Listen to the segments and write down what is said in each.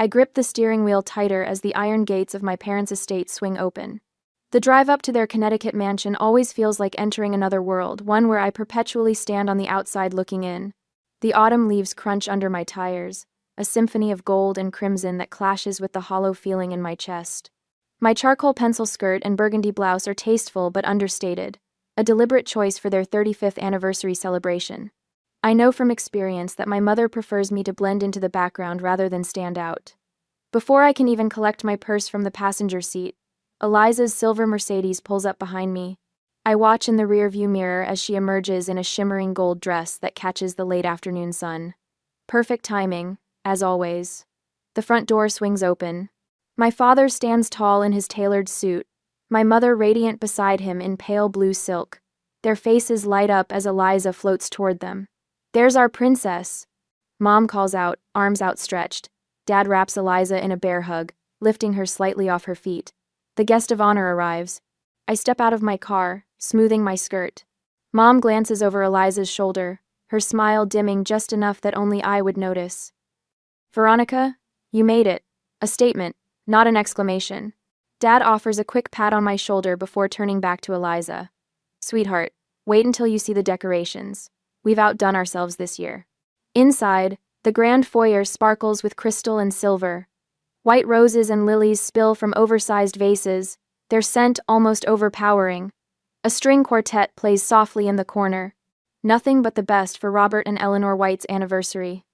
I grip the steering wheel tighter as the iron gates of my parents' estate swing open. The drive up to their Connecticut mansion always feels like entering another world, one where I perpetually stand on the outside looking in. The autumn leaves crunch under my tires, a symphony of gold and crimson that clashes with the hollow feeling in my chest. My charcoal pencil skirt and burgundy blouse are tasteful but understated, a deliberate choice for their 35th anniversary celebration. I know from experience that my mother prefers me to blend into the background rather than stand out. Before I can even collect my purse from the passenger seat, Eliza's silver Mercedes pulls up behind me. I watch in the rearview mirror as she emerges in a shimmering gold dress that catches the late afternoon sun. Perfect timing, as always. The front door swings open. My father stands tall in his tailored suit, my mother radiant beside him in pale blue silk. Their faces light up as Eliza floats toward them. "There's our princess," Mom calls out, arms outstretched. Dad wraps Eliza in a bear hug, lifting her slightly off her feet. The guest of honor arrives. I step out of my car, smoothing my skirt. Mom glances over Eliza's shoulder, her smile dimming just enough that only I would notice. "Veronica, you made it." A statement, not an exclamation. Dad offers a quick pat on my shoulder before turning back to Eliza. "Sweetheart, wait until you see the decorations. We've outdone ourselves this year." Inside, the grand foyer sparkles with crystal and silver. White roses and lilies spill from oversized vases, their scent almost overpowering. A string quartet plays softly in the corner. Nothing but the best for Robert and Eleanor White's anniversary.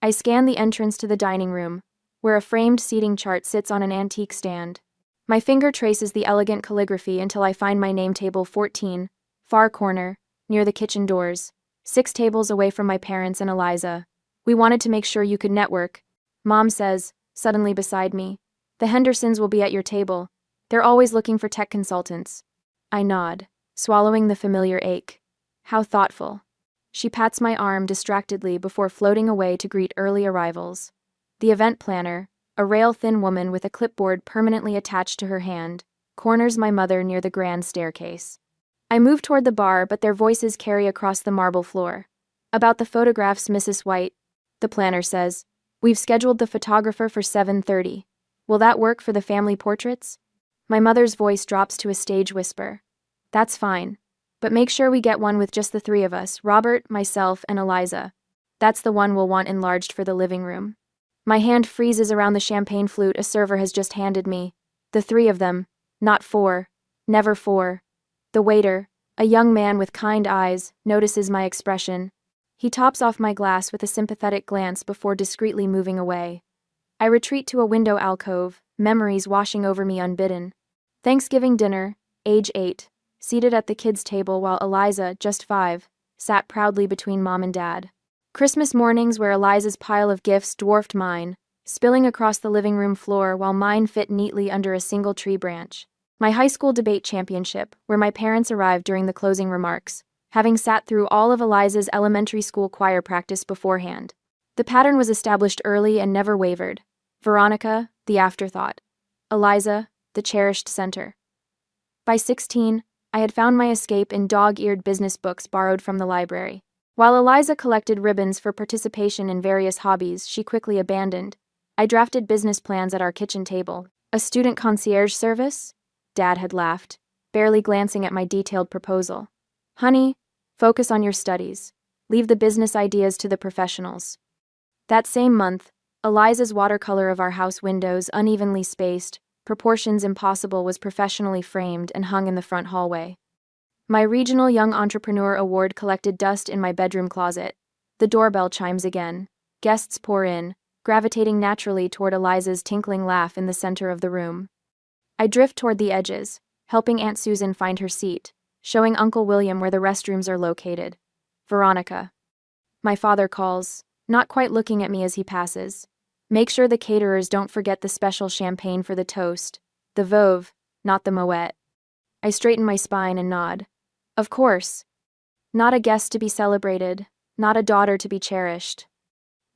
I scan the entrance to the dining room, where a framed seating chart sits on an antique stand. My finger traces the elegant calligraphy until I find my name table 14, far corner, near the kitchen doors, 6 tables away from my parents and Eliza. "We wanted to make sure you could network," Mom says, suddenly beside me. "The Hendersons will be at your table. They're always looking for tech consultants." I nod, swallowing the familiar ache. How thoughtful. She pats my arm distractedly before floating away to greet early arrivals. The event planner, a rail-thin woman with a clipboard permanently attached to her hand, corners my mother near the grand staircase. I move toward the bar, but their voices carry across the marble floor. "About the photographs, Mrs. White," the planner says. "We've scheduled the photographer for 7:30. Will that work for the family portraits?" My mother's voice drops to a stage whisper. "That's fine. But make sure we get one with just the 3 of us, Robert, myself, and Eliza. That's the one we'll want enlarged for the living room." My hand freezes around the champagne flute a server has just handed me. The 3 of them, not 4, never 4. The waiter, a young man with kind eyes, notices my expression. He tops off my glass with a sympathetic glance before discreetly moving away. I retreat to a window alcove, memories washing over me unbidden. Thanksgiving dinner, age 8, seated at the kids' table while Eliza, just 5, sat proudly between Mom and Dad. Christmas mornings where Eliza's pile of gifts dwarfed mine, spilling across the living room floor while mine fit neatly under a single tree branch. My high school debate championship, where my parents arrived during the closing remarks, having sat through all of Eliza's elementary school choir practice beforehand. The pattern was established early and never wavered. Veronica, the afterthought. Eliza, the cherished center. By 16, I had found my escape in dog-eared business books borrowed from the library. While Eliza collected ribbons for participation in various hobbies she quickly abandoned, I drafted business plans at our kitchen table. "A student concierge service?" Dad had laughed, barely glancing at my detailed proposal. "Honey, focus on your studies. Leave the business ideas to the professionals." That same month, Eliza's watercolor of our house windows, unevenly spaced, proportions impossible, was professionally framed and hung in the front hallway. My Regional Young Entrepreneur Award collected dust in my bedroom closet. The doorbell chimes again. Guests pour in, gravitating naturally toward Eliza's tinkling laugh in the center of the room. I drift toward the edges, helping Aunt Susan find her seat, showing Uncle William where the restrooms are located. "Veronica." My father calls, not quite looking at me as he passes. "Make sure the caterers don't forget the special champagne for the toast. The Veuve, not the Moet." I straighten my spine and nod. Of course. Not a guest to be celebrated, not a daughter to be cherished.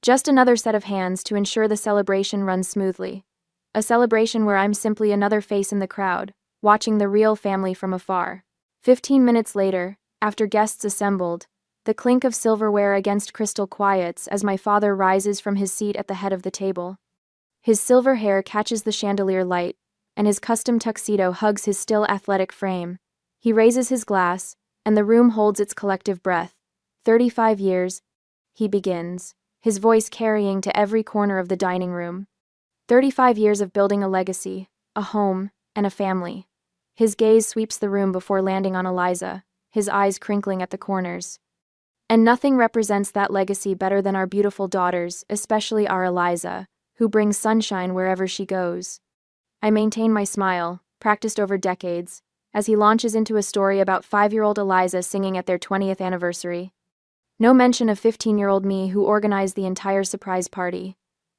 Just another set of hands to ensure the celebration runs smoothly. A celebration where I'm simply another face in the crowd, watching the real family from afar. 15 minutes later, after guests assembled, the clink of silverware against crystal quiets as my father rises from his seat at the head of the table. His silver hair catches the chandelier light, and his custom tuxedo hugs his still athletic frame. He raises his glass, and the room holds its collective breath. 35 years, he begins, his voice carrying to every corner of the dining room. 35 years of building a legacy, a home, and a family. His gaze sweeps the room before landing on Eliza, his eyes crinkling at the corners. And nothing represents that legacy better than our beautiful daughters, especially our Eliza, who brings sunshine wherever she goes. I maintain my smile, practiced over decades, as he launches into a story about 5-year-old Eliza singing at their 20th anniversary. No mention of 15-year-old me who organized the entire surprise party.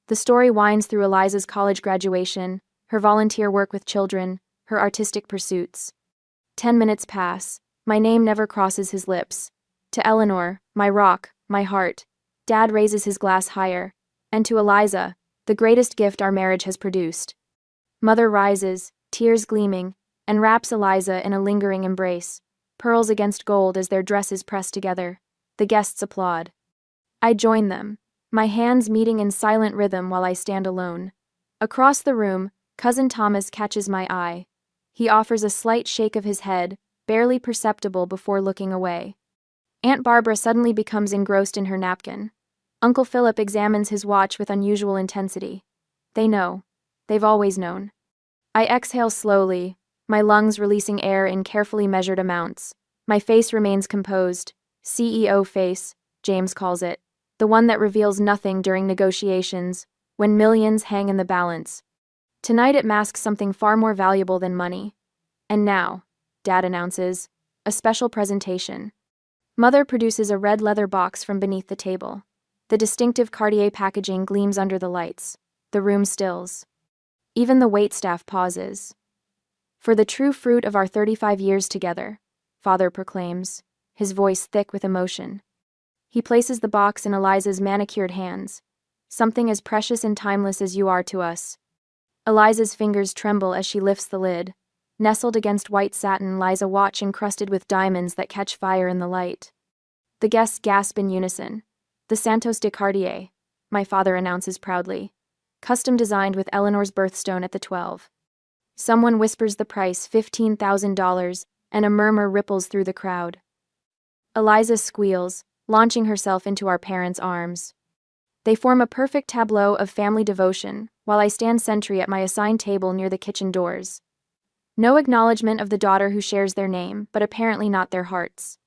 The story winds through Eliza's college graduation, her volunteer work with children, her artistic pursuits. 10 minutes pass. My name never crosses his lips. To Eleanor, my rock, my heart, Dad raises his glass higher. And to Eliza, the greatest gift our marriage has produced. Mother rises, tears gleaming, and wraps Eliza in a lingering embrace, pearls against gold as their dresses press together. The guests applaud. I join them, my hands meeting in silent rhythm while I stand alone. Across the room, Cousin Thomas catches my eye. He offers a slight shake of his head, barely perceptible before looking away. Aunt Barbara suddenly becomes engrossed in her napkin. Uncle Philip examines his watch with unusual intensity. They know. They've always known. I exhale slowly, my lungs releasing air in carefully measured amounts. My face remains composed. CEO face, James calls it. The one that reveals nothing during negotiations, when millions hang in the balance. Tonight it masks something far more valuable than money. And now, Dad announces, a special presentation. Mother produces a red leather box from beneath the table. The distinctive Cartier packaging gleams under the lights. The room stills. Even the waitstaff pauses. For the true fruit of our 35 years together, Father proclaims, his voice thick with emotion. He places the box in Eliza's manicured hands. Something as precious and timeless as you are to us. Eliza's fingers tremble as she lifts the lid. Nestled against white satin lies a watch encrusted with diamonds that catch fire in the light. The guests gasp in unison. The Santos de Cartier, my father announces proudly. Custom designed with Eleanor's birthstone at the 12. Someone whispers the price, $15,000, and a murmur ripples through the crowd. Eliza squeals, launching herself into our parents' arms. They form a perfect tableau of family devotion, while I stand sentry at my assigned table near the kitchen doors. No acknowledgement of the daughter who shares their name, but apparently not their hearts.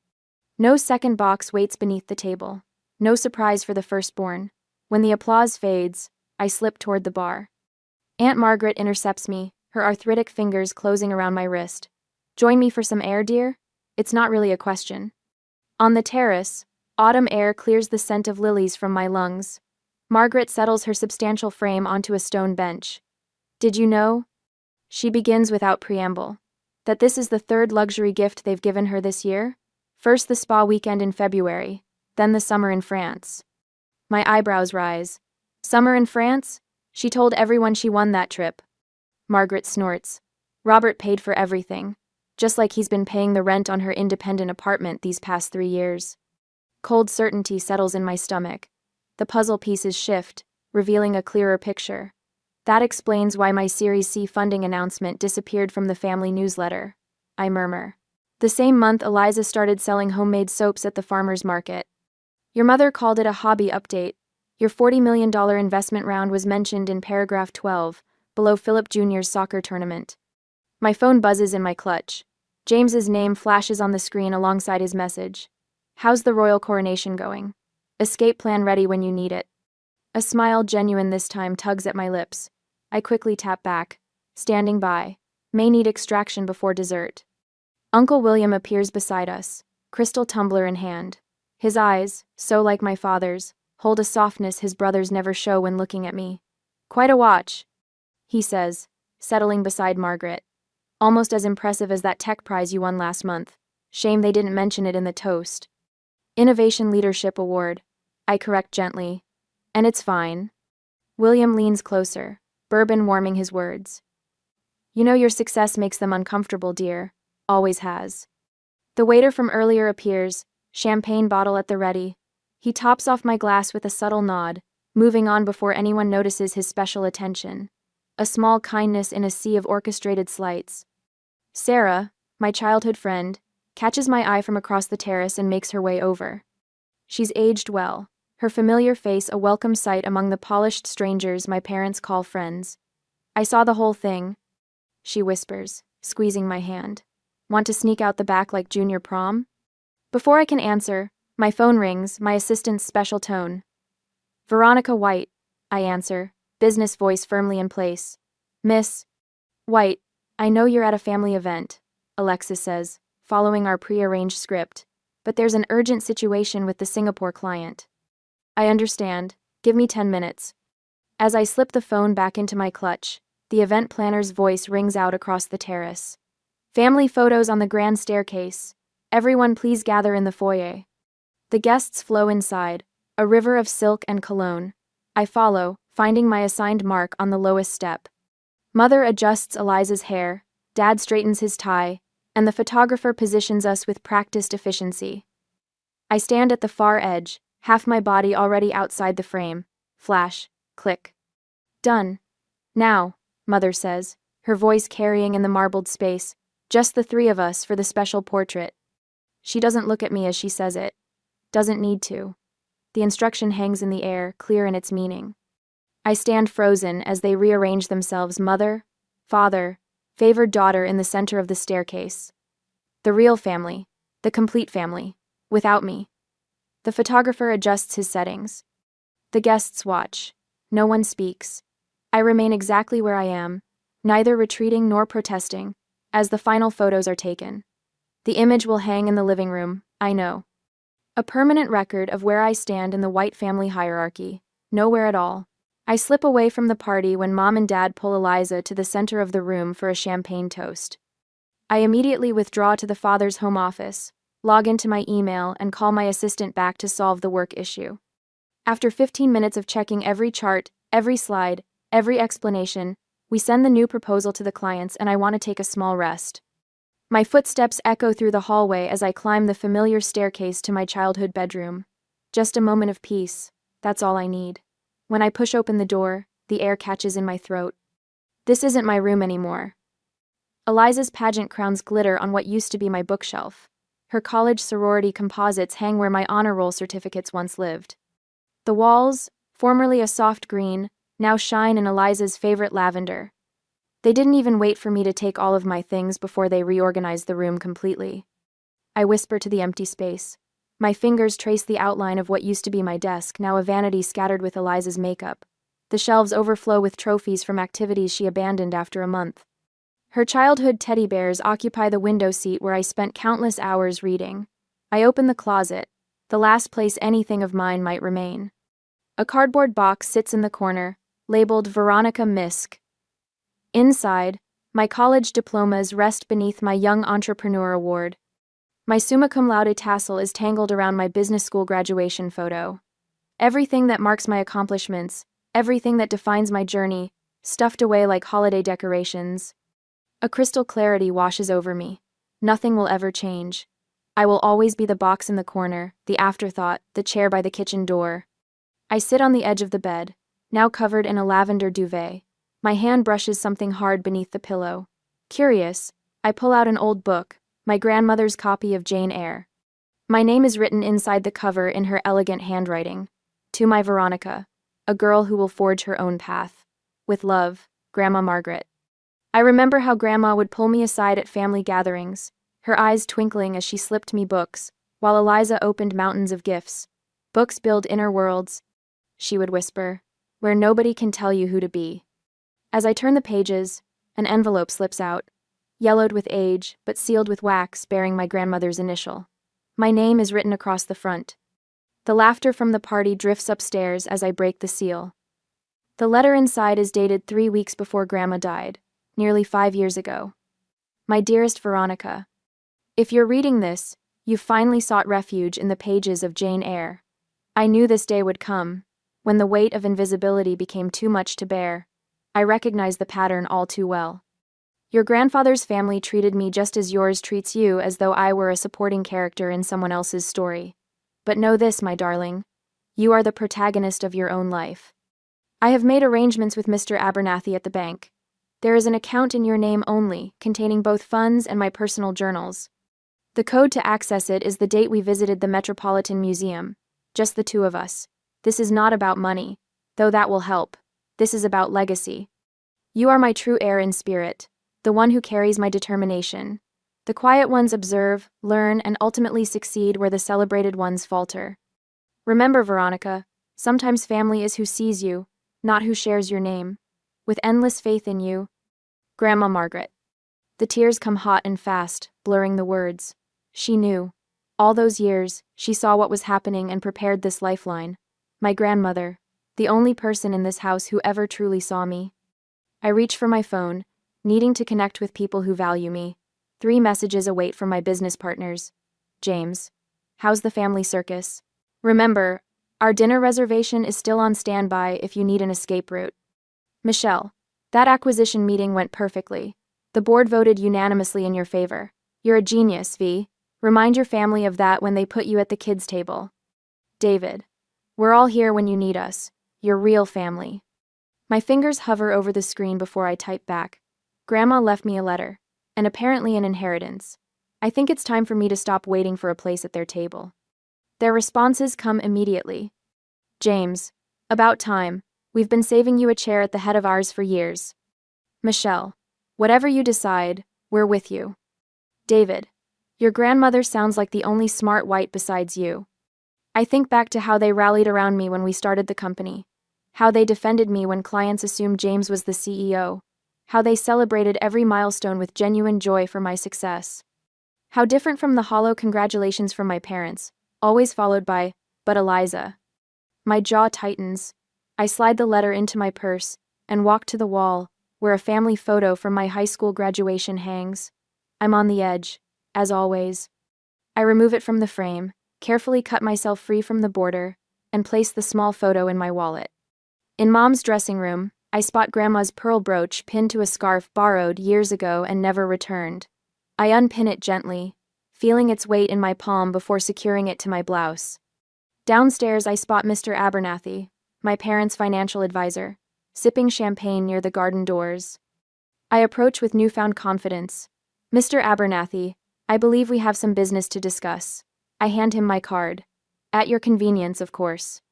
No second box waits beneath the table. No surprise for the firstborn. When the applause fades, I slip toward the bar. Aunt Margaret intercepts me, her arthritic fingers closing around my wrist. Join me for some air, dear? It's not really a question. On the terrace, autumn air clears the scent of lilies from my lungs. Margaret settles her substantial frame onto a stone bench. Did you know? She begins without preamble. That this is the third luxury gift they've given her this year? First the spa weekend in February, then the summer in France. My eyebrows rise. Summer in France? She told everyone she won that trip. Margaret snorts. Robert paid for everything, just like he's been paying the rent on her independent apartment these past 3 years. Cold certainty settles in my stomach. The puzzle pieces shift, revealing a clearer picture. That explains why my Series C funding announcement disappeared from the family newsletter. I murmur. The same month Eliza started selling homemade soaps at the farmer's market. Your mother called it a hobby update. Your $40 million investment round was mentioned in paragraph 12, below Philip Jr.'s soccer tournament. My phone buzzes in my clutch. James's name flashes on the screen alongside his message. How's the royal coronation going? Escape plan ready when you need it. A smile, genuine this time, tugs at my lips. I quickly tap back. Standing by. May need extraction before dessert. Uncle William appears beside us, crystal tumbler in hand. His eyes, so like my father's, hold a softness his brothers never show when looking at me. Quite a watch, he says, settling beside Margaret. Almost as impressive as that tech prize you won last month. Shame they didn't mention it in the toast. Innovation Leadership Award. I correct gently. And it's fine. William leans closer, bourbon warming his words. You know your success makes them uncomfortable, dear. Always has. The waiter from earlier appears, champagne bottle at the ready. He tops off my glass with a subtle nod, moving on before anyone notices his special attention. A small kindness in a sea of orchestrated slights. Sarah, my childhood friend, catches my eye from across the terrace and makes her way over. She's aged well, her familiar face a welcome sight among the polished strangers my parents call friends. "I saw the whole thing," she whispers, squeezing my hand. "Want to sneak out the back like junior prom?" Before I can answer, my phone rings, my assistant's special tone. "Veronica White," I answer, business voice firmly in place. "Miss White, I know you're at a family event," Alexis says, following our pre-arranged script, "but there's an urgent situation with the Singapore client." "I understand. Give me 10 minutes. As I slip the phone back into my clutch, the event planner's voice rings out across the terrace. "Family photos on the grand staircase. Everyone please gather in the foyer." The guests flow inside, a river of silk and cologne. I follow, finding my assigned mark on the lowest step. Mother adjusts Eliza's hair, Dad straightens his tie, and the photographer positions us with practiced efficiency. I stand at the far edge, half my body already outside the frame. Flash, click. "Done. Now," Mother says, her voice carrying in the marbled space, "just the three of us for the special portrait." She doesn't look at me as she says it. Doesn't need to. The instruction hangs in the air, clear in its meaning. I stand frozen as they rearrange themselves, mother, father, favored daughter in the center of the staircase. The real family, the complete family, without me. The photographer adjusts his settings. The guests watch. No one speaks. I remain exactly where I am, neither retreating nor protesting, as the final photos are taken. The image will hang in the living room, I know. A permanent record of where I stand in the White family hierarchy, nowhere at all. I slip away from the party when Mom and Dad pull Eliza to the center of the room for a champagne toast. I immediately withdraw to the father's home office, log into my email, and call my assistant back to solve the work issue. After 15 minutes of checking every chart, every slide, every explanation, we send the new proposal to the clients and I want to take a small rest. My footsteps echo through the hallway as I climb the familiar staircase to my childhood bedroom. Just a moment of peace, that's all I need. When I push open the door, the air catches in my throat. This isn't my room anymore. Eliza's pageant crowns glitter on what used to be my bookshelf. Her college sorority composites hang where my honor roll certificates once lived. The walls, formerly a soft green, now shine in Eliza's favorite lavender. They didn't even wait for me to take all of my things before they reorganized the room completely. I whisper to the empty space. My fingers trace the outline of what used to be my desk, now a vanity scattered with Eliza's makeup. The shelves overflow with trophies from activities she abandoned after a month. Her childhood teddy bears occupy the window seat where I spent countless hours reading. I open the closet, the last place anything of mine might remain. A cardboard box sits in the corner, labeled Veronica Misk. Inside, my college diplomas rest beneath my Young Entrepreneur Award. My summa cum laude tassel is tangled around my business school graduation photo. Everything that marks my accomplishments, everything that defines my journey, stuffed away like holiday decorations. A crystal clarity washes over me. Nothing will ever change. I will always be the box in the corner, the afterthought, the chair by the kitchen door. I sit on the edge of the bed, now covered in a lavender duvet. My hand brushes something hard beneath the pillow. Curious, I pull out an old book, my grandmother's copy of Jane Eyre. My name is written inside the cover in her elegant handwriting. To my Veronica, a girl who will forge her own path. With love, Grandma Margaret. I remember how Grandma would pull me aside at family gatherings, her eyes twinkling as she slipped me books, while Eliza opened mountains of gifts. Books build inner worlds, she would whisper, where nobody can tell you who to be. As I turn the pages, an envelope slips out, yellowed with age, but sealed with wax bearing my grandmother's initial. My name is written across the front. The laughter from the party drifts upstairs as I break the seal. The letter inside is dated 3 weeks before Grandma died, nearly 5 years ago. My dearest Veronica, if you're reading this, you've finally sought refuge in the pages of Jane Eyre. I knew this day would come, when the weight of invisibility became too much to bear. I recognize the pattern all too well. Your grandfather's family treated me just as yours treats you, as though I were a supporting character in someone else's story. But know this, my darling. You are the protagonist of your own life. I have made arrangements with Mr. Abernathy at the bank. There is an account in your name only, containing both funds and my personal journals. The code to access it is the date we visited the Metropolitan Museum. Just the two of us. This is not about money, though that will help. This is about legacy. You are my true heir in spirit, the one who carries my determination. The quiet ones observe, learn, and ultimately succeed where the celebrated ones falter. Remember, Veronica, sometimes family is who sees you, not who shares your name. With endless faith in you, Grandma Margaret. The tears come hot and fast, blurring the words. She knew. All those years, she saw what was happening and prepared this lifeline. My grandmother, the only person in this house who ever truly saw me. I reach for my phone, needing to connect with people who value me. 3 messages await from my business partners. James. How's the family circus? Remember, our dinner reservation is still on standby if you need an escape route. Michelle. That acquisition meeting went perfectly. The board voted unanimously in your favor. You're a genius, V. Remind your family of that when they put you at the kids' table. David. We're all here when you need us. Your real family. My fingers hover over the screen before I type back. Grandma left me a letter, and apparently an inheritance. I think it's time for me to stop waiting for a place at their table. Their responses come immediately. James. About time. We've been saving you a chair at the head of ours for years. Michelle. Whatever you decide, we're with you. David. Your grandmother sounds like the only smart white besides you. I think back to how they rallied around me when we started the company. How they defended me when clients assumed James was the CEO. How they celebrated every milestone with genuine joy for my success. How different from the hollow congratulations from my parents, always followed by, but Eliza. My jaw tightens. I slide the letter into my purse and walk to the wall, where a family photo from my high school graduation hangs. I'm on the edge, as always. I remove it from the frame, carefully cut myself free from the border, and place the small photo in my wallet. In Mom's dressing room, I spot Grandma's pearl brooch pinned to a scarf borrowed years ago and never returned. I unpin it gently, feeling its weight in my palm before securing it to my blouse. Downstairs, I spot Mr. Abernathy, my parents' financial advisor, sipping champagne near the garden doors. I approach with newfound confidence. Mr. Abernathy, I believe we have some business to discuss. I hand him my card. At your convenience, of course.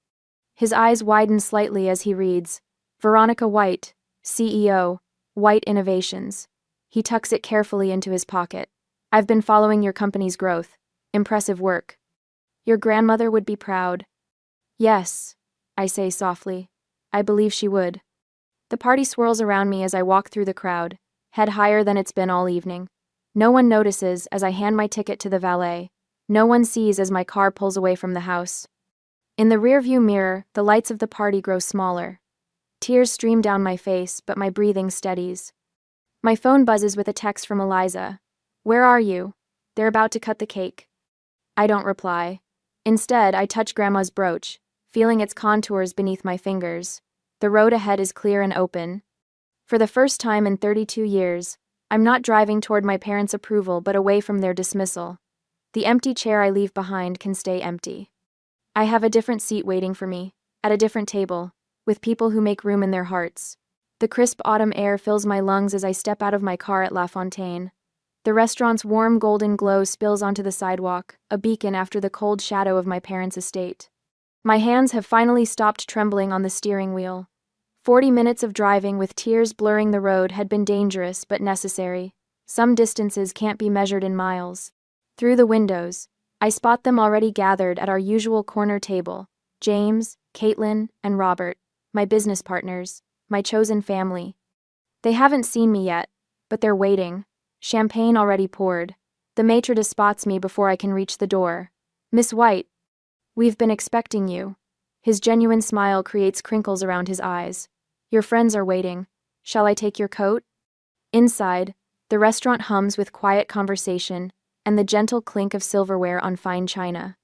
His eyes widen slightly as he reads, Veronica White, CEO, White Innovations. He tucks it carefully into his pocket. I've been following your company's growth. Impressive work. Your grandmother would be proud. Yes, I say softly. I believe she would. The party swirls around me as I walk through the crowd, head higher than it's been all evening. No one notices as I hand my ticket to the valet. No one sees as my car pulls away from the house. In the rearview mirror, the lights of the party grow smaller. Tears stream down my face, but my breathing steadies. My phone buzzes with a text from Eliza. Where are you? They're about to cut the cake. I don't reply. Instead, I touch Grandma's brooch, feeling its contours beneath my fingers. The road ahead is clear and open. For the first time in 32 years, I'm not driving toward my parents' approval but away from their dismissal. The empty chair I leave behind can stay empty. I have a different seat waiting for me, at a different table, with people who make room in their hearts. The crisp autumn air fills my lungs as I step out of my car at La Fontaine. The restaurant's warm golden glow spills onto the sidewalk, a beacon after the cold shadow of my parents' estate. My hands have finally stopped trembling on the steering wheel. 40 minutes of driving with tears blurring the road had been dangerous but necessary. Some distances can't be measured in miles. Through the windows, I spot them already gathered at our usual corner table. James, Caitlin, and Robert, my business partners, my chosen family. They haven't seen me yet, but they're waiting. Champagne already poured. The maitre d' spots me before I can reach the door. Miss White, we've been expecting you. His genuine smile creates crinkles around his eyes. Your friends are waiting. Shall I take your coat? Inside, the restaurant hums with quiet conversation and the gentle clink of silverware on fine china.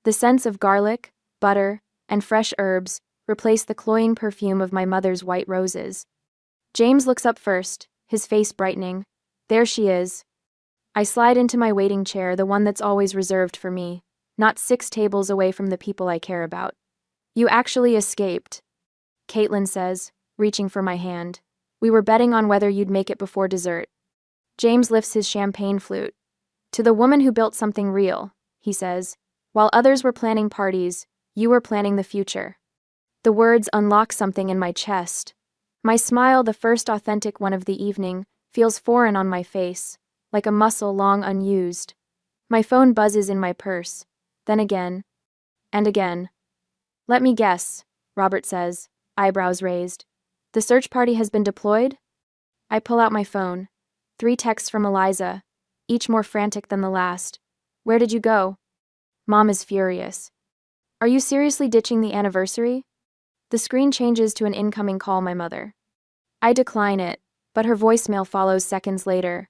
The scents of garlic, butter, and fresh herbs replace the cloying perfume of my mother's white roses. James looks up first, his face brightening. There she is. I slide into my waiting chair, the one that's always reserved for me, not 6 tables away from the people I care about. You actually escaped, Caitlin says, reaching for my hand. We were betting on whether you'd make it before dessert. James lifts his champagne flute. To the woman who built something real, he says. While others were planning parties, you were planning the future. The words unlock something in my chest. My smile, the first authentic one of the evening, feels foreign on my face, like a muscle long unused. My phone buzzes in my purse. Then again. And again. Let me guess, Robert says, eyebrows raised. The search party has been deployed? I pull out my phone. 3 texts from Eliza, each more frantic than the last. Where did you go? Mom is furious. Are you seriously ditching the anniversary? The screen changes to an incoming call, my mother. I decline it, but her voicemail follows seconds later.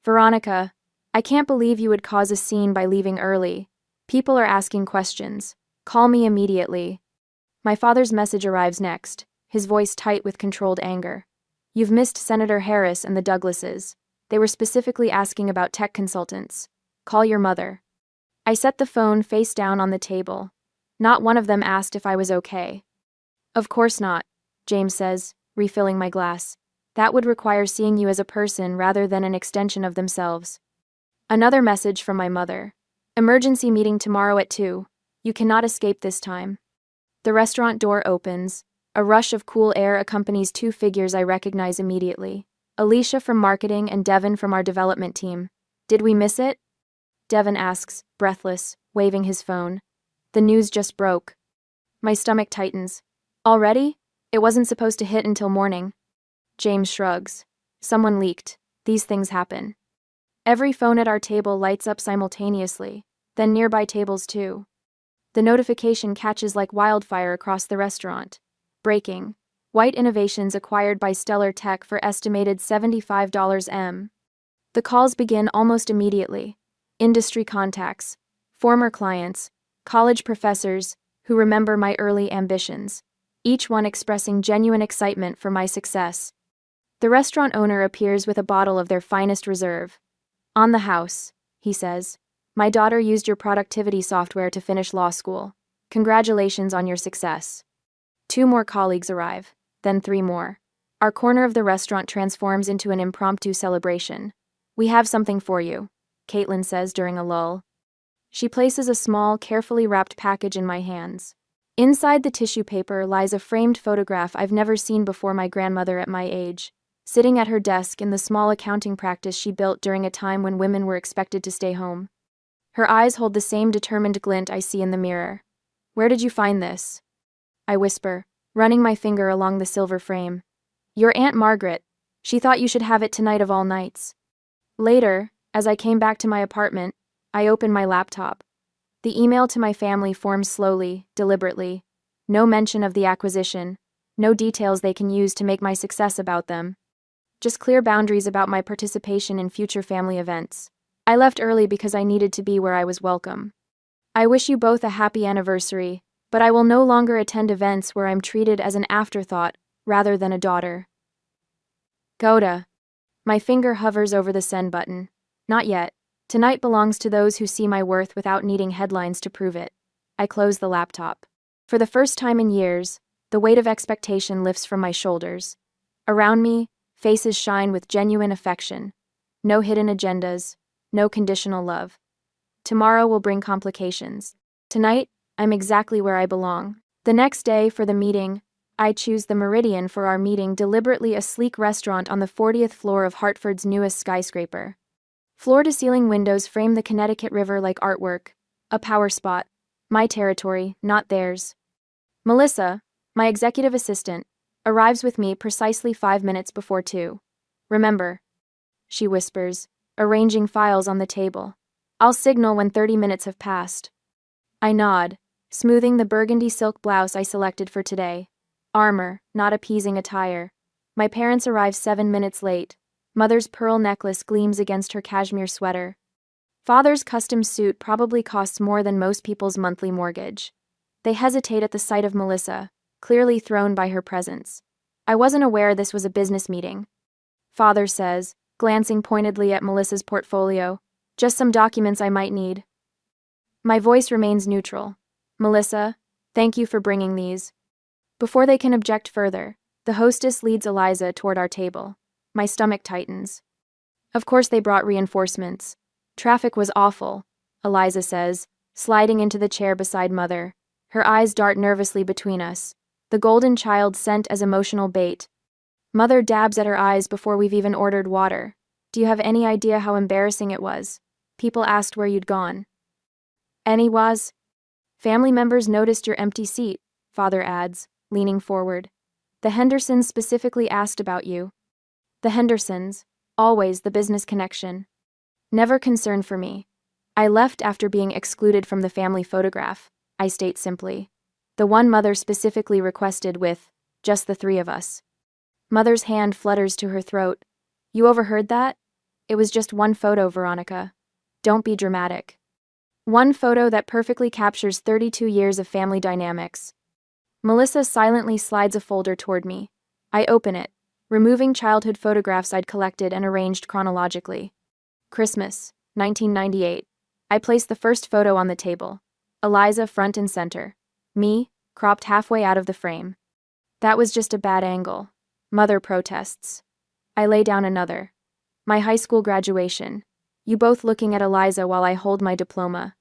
Veronica, I can't believe you would cause a scene by leaving early. People are asking questions. Call me immediately. My father's message arrives next, his voice tight with controlled anger. You've missed Senator Harris and the Douglases. They were specifically asking about tech consultants. Call your mother. I set the phone face down on the table. Not one of them asked if I was okay. Of course not, James says, refilling my glass. That would require seeing you as a person rather than an extension of themselves. Another message from my mother. Emergency meeting tomorrow at 2. You cannot escape this time. The restaurant door opens. A rush of cool air accompanies 2 figures I recognize immediately. Alicia from marketing and Devin from our development team. Did we miss it? Devin asks, breathless, waving his phone. The news just broke. My stomach tightens. Already? It wasn't supposed to hit until morning. James shrugs. Someone leaked. These things happen. Every phone at our table lights up simultaneously, then nearby tables too. The notification catches like wildfire across the restaurant. Breaking. White Innovations acquired by Stellar Tech for estimated $75 M. The calls begin almost immediately. Industry contacts, former clients, college professors who remember my early ambitions, each one expressing genuine excitement for my success. The restaurant owner appears with a bottle of their finest reserve. On the house, he says. My daughter used your productivity software to finish law school. Congratulations on your success. 2 more colleagues arrive, then 3 more. Our corner of the restaurant transforms into an impromptu celebration. We have something for you, Caitlin says during a lull. She places a small, carefully wrapped package in my hands. Inside the tissue paper lies a framed photograph I've never seen before. My grandmother at my age, sitting at her desk in the small accounting practice she built during a time when women were expected to stay home. Her eyes hold the same determined glint I see in the mirror. Where did you find this? I whisper, running my finger along the silver frame. Your Aunt Margaret. She thought you should have it tonight of all nights. Later, as I came back to my apartment, I opened my laptop. The email to my family forms slowly, deliberately. No mention of the acquisition. No details they can use to make my success about them. Just clear boundaries about my participation in future family events. I left early because I needed to be where I was welcome. I wish you both a happy anniversary, but I will no longer attend events where I'm treated as an afterthought rather than a daughter. Coda. My finger hovers over the send button. Not yet. Tonight belongs to those who see my worth without needing headlines to prove it. I close the laptop. For the first time in years, the weight of expectation lifts from my shoulders. Around me, faces shine with genuine affection. No hidden agendas. No conditional love. Tomorrow will bring complications. Tonight, I'm exactly where I belong. The next day, for the meeting, I choose the Meridian for our meeting, deliberately a sleek restaurant on the 40th floor of Hartford's newest skyscraper. Floor-to-ceiling windows frame the Connecticut River like artwork. A power spot. My territory, not theirs. Melissa, my executive assistant, arrives with me precisely 5 minutes before 2. Remember, she whispers, arranging files on the table. I'll signal when 30 minutes have passed. I nod, smoothing the burgundy silk blouse I selected for today. Armor, not appeasing attire. My parents arrive 7 minutes late. Mother's pearl necklace gleams against her cashmere sweater. Father's custom suit probably costs more than most people's monthly mortgage. They hesitate at the sight of Melissa, clearly thrown by her presence. I wasn't aware this was a business meeting. Father says, glancing pointedly at Melissa's portfolio. Just some documents I might need. My voice remains neutral. Melissa, Thank you for bringing these. Before they can object further, the hostess leads Eliza toward our table. My stomach tightens. Of course they brought reinforcements. Traffic was awful, Eliza says, sliding into the chair beside Mother. Her eyes dart nervously between us, the golden child sent as emotional bait. Mother dabs at her eyes before we've even ordered water. Do you have any idea how embarrassing it was? People asked where you'd gone. Any was? Family members noticed your empty seat, Father adds, leaning forward. The Hendersons specifically asked about you. The Hendersons, always the business connection. Never concern for me. I left after being excluded from the family photograph, I state simply. The one Mother specifically requested with just the three of us. Mother's hand flutters to her throat. You overheard that? It was just one photo, Veronica. Don't be dramatic. One photo that perfectly captures 32 years of family dynamics. Melissa silently slides a folder toward me. I open it, removing childhood photographs I'd collected and arranged chronologically. Christmas, 1998. I place the first photo on the table. Eliza front and center. Me, cropped halfway out of the frame. That was just a bad angle. Mother protests. I lay down another. My high school graduation. You both looking at Eliza while I hold my diploma.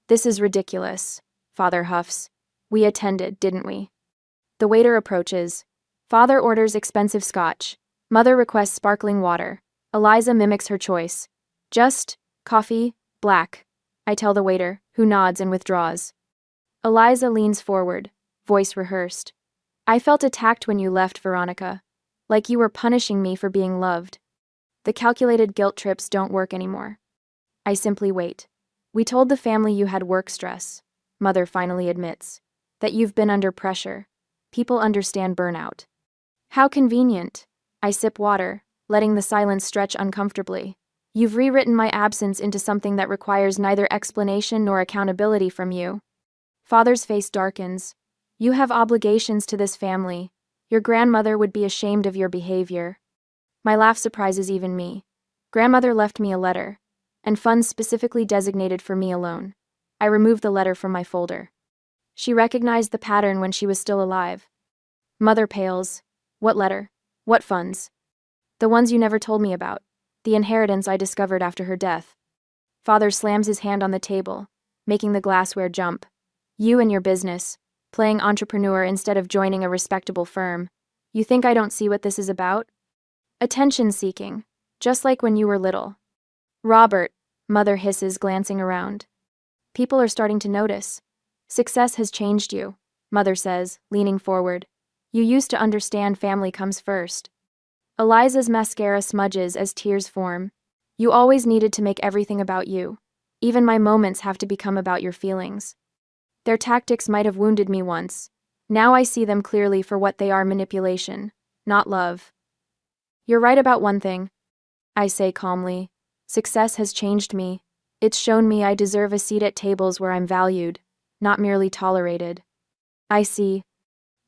This is ridiculous, Father huffs. We attended, didn't we? The waiter approaches. Father orders expensive scotch. Mother requests sparkling water. Eliza mimics her choice. Just coffee, black, I tell the waiter, who nods and withdraws. Eliza leans forward, voice rehearsed. I felt attacked when you left, Veronica. Like you were punishing me for being loved. The calculated guilt trips don't work anymore. I simply wait. We told the family you had work stress, Mother finally admits. That you've been under pressure. People understand burnout. How convenient. I sip water, letting the silence stretch uncomfortably. You've rewritten my absence into something that requires neither explanation nor accountability from you. Father's face darkens. You have obligations to this family. Your grandmother would be ashamed of your behavior. My laugh surprises even me. Grandmother left me a letter, and funds specifically designated for me alone. I removed the letter from my folder. She recognized the pattern when she was still alive. Mother pales. What letter? What funds? The ones you never told me about. The inheritance I discovered after her death. Father slams his hand on the table, making the glassware jump. You and your business, playing entrepreneur instead of joining a respectable firm. You think I don't see what this is about? Attention-seeking, just like when you were little. Robert, Mother hisses, glancing around. People are starting to notice. Success has changed you, Mother says, leaning forward. You used to understand family comes first. Eliza's mascara smudges as tears form. You always needed to make everything about you. Even my moments have to become about your feelings. Their tactics might have wounded me once. Now I see them clearly for what they are: manipulation, not love. You're right about one thing, I say calmly. Success has changed me. It's shown me I deserve a seat at tables where I'm valued, not merely tolerated. I see.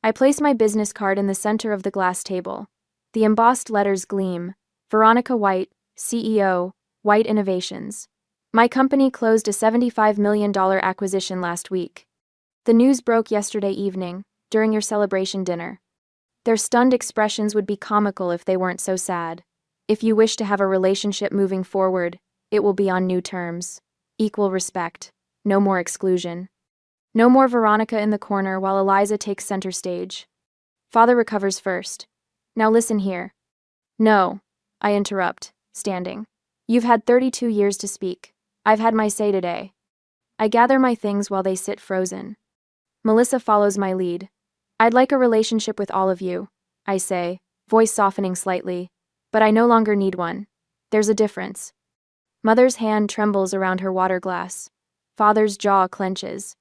I place my business card in the center of the glass table. The embossed letters gleam. Veronica White, CEO, White Innovations. My company closed a $75 million acquisition last week. The news broke yesterday evening, during your celebration dinner. Their stunned expressions would be comical if they weren't so sad. If you wish to have a relationship moving forward, it will be on new terms. Equal respect. No more exclusion. No more Veronica in the corner while Eliza takes center stage. Father recovers first. Now listen here. No, I interrupt, standing. You've had 32 years to speak. I've had my say today. I gather my things while they sit frozen. Melissa follows my lead. I'd like a relationship with all of you, I say, voice softening slightly, but I no longer need one. There's a difference. Mother's hand trembles around her water glass. Father's jaw clenches.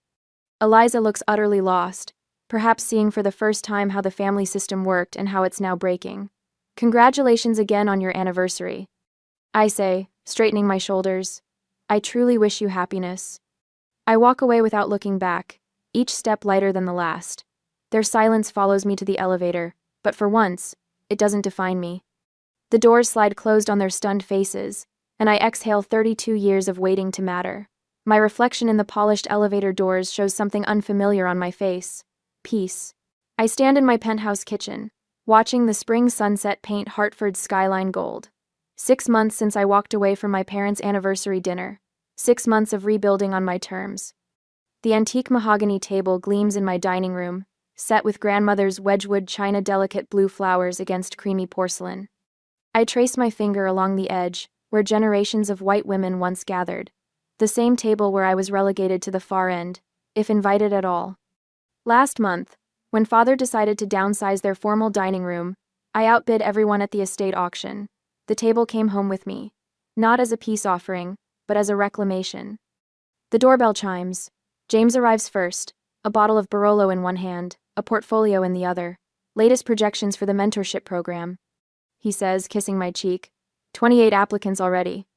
Eliza looks utterly lost, perhaps seeing for the first time how the family system worked and how it's now breaking. Congratulations again on your anniversary, I say, straightening my shoulders. I truly wish you happiness. I walk away without looking back, each step lighter than the last. Their silence follows me to the elevator, but for once, it doesn't define me. The doors slide closed on their stunned faces, and I exhale 32 years of waiting to matter. My reflection in the polished elevator doors shows something unfamiliar on my face. Peace. I stand in my penthouse kitchen, watching the spring sunset paint Hartford's skyline gold. 6 months since I walked away from my parents' anniversary dinner. 6 months of rebuilding on my terms. The antique mahogany table gleams in my dining room, set with grandmother's Wedgwood china delicate blue flowers against creamy porcelain. I trace my finger along the edge, where generations of white women once gathered. The same table where I was relegated to the far end, if invited at all. Last month, when father decided to downsize their formal dining room, I outbid everyone at the estate auction. The table came home with me, not as a peace offering, but as a reclamation. The doorbell chimes. James arrives first, a bottle of Barolo in one hand, a portfolio in the other. Latest projections for the mentorship program, he says, kissing my cheek. 28 applicants already.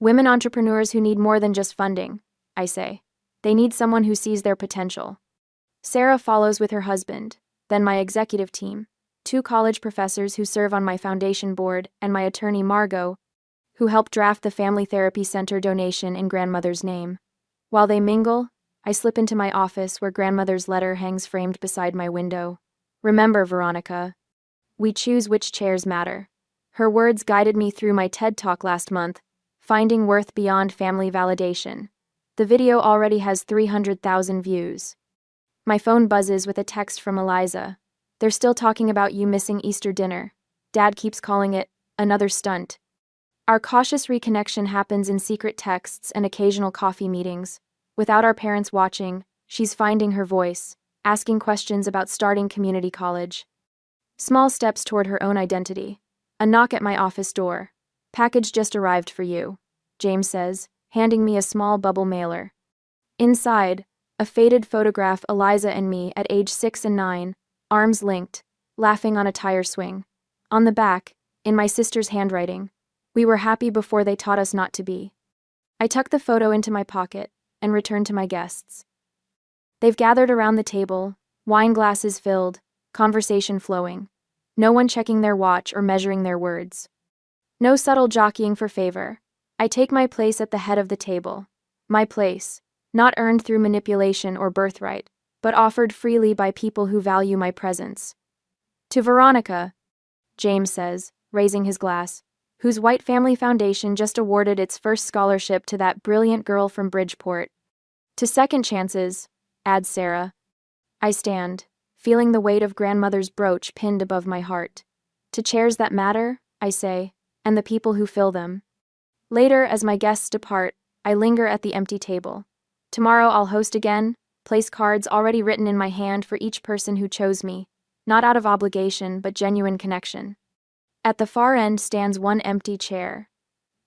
Women entrepreneurs who need more than just funding, I say. They need someone who sees their potential. Sarah follows with her husband, then my executive team, 2 college professors who serve on my foundation board, and my attorney Margot, who helped draft the Family Therapy Center donation in grandmother's name. While they mingle, I slip into my office where grandmother's letter hangs framed beside my window. Remember, Veronica, we choose which chairs matter. Her words guided me through my TED Talk last month, Finding Worth Beyond Family Validation. The video already has 300,000 views. My phone buzzes with a text from Eliza. They're still talking about you missing Easter dinner. Dad keeps calling it another stunt. Our cautious reconnection happens in secret texts and occasional coffee meetings. Without our parents watching, she's finding her voice, asking questions about starting community college. Small steps toward her own identity. A knock at my office door. Package just arrived for you, James says, handing me a small bubble mailer. Inside, a faded photograph Eliza and me at age 6 and 9, arms linked, laughing on a tire swing. On the back, in my sister's handwriting, we were happy before they taught us not to be. I tuck the photo into my pocket and return to my guests. They've gathered around the table, wine glasses filled, conversation flowing. No one checking their watch or measuring their words. No subtle jockeying for favor. I take my place at the head of the table. My place, not earned through manipulation or birthright, but offered freely by people who value my presence. To Veronica, James says, raising his glass, whose White Family Foundation just awarded its first scholarship to that brilliant girl from Bridgeport. To second chances, adds Sarah. I stand, feeling the weight of grandmother's brooch pinned above my heart. To chairs that matter, I say, and the people who fill them. Later, as my guests depart, I linger at the empty table. Tomorrow I'll host again, place cards already written in my hand for each person who chose me, not out of obligation but genuine connection. At the far end stands one empty chair.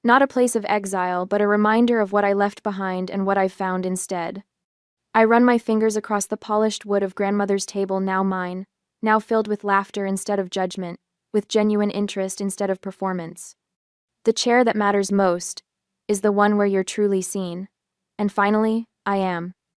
Not a place of exile, but a reminder of what I left behind and what I've found instead. I run my fingers across the polished wood of grandmother's table, now mine, now filled with laughter instead of judgment, with genuine interest instead of performance. The chair that matters most is the one where you're truly seen. And finally, I am.